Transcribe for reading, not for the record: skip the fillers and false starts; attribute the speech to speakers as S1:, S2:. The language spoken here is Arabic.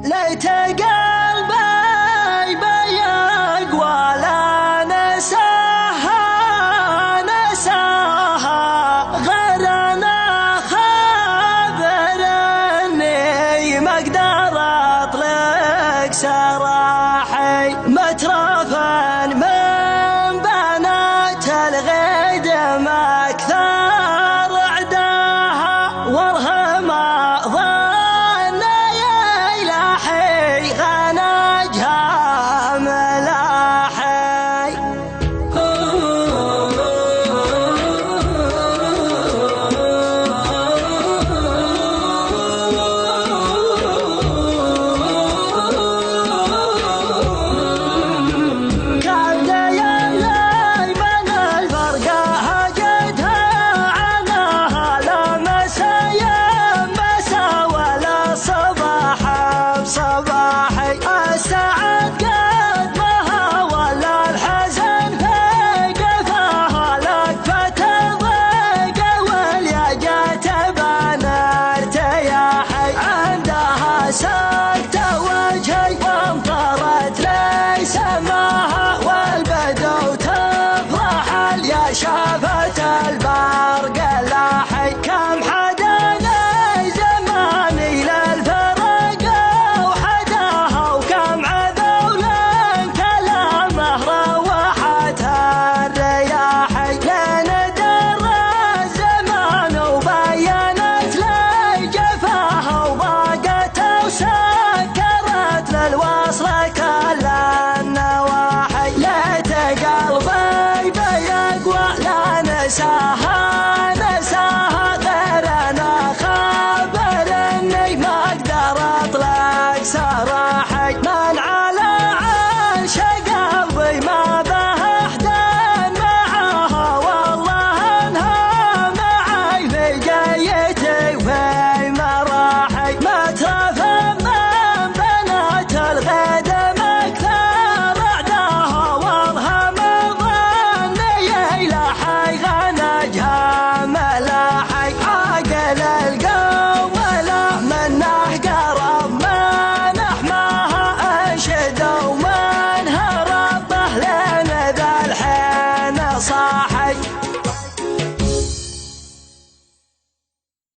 S1: ليت قلبي بيقوى لا نساها غير أنا خابر إني ما أقدر أطلق سراحي مترفا من بنات الغدم أكثر عداها وارهم ظن يلاحي غنجها ملاحي صباحي السعد قدمها ولا الحزن في قفاها لقفة ضيق واليا جات بان ارتياحي عندها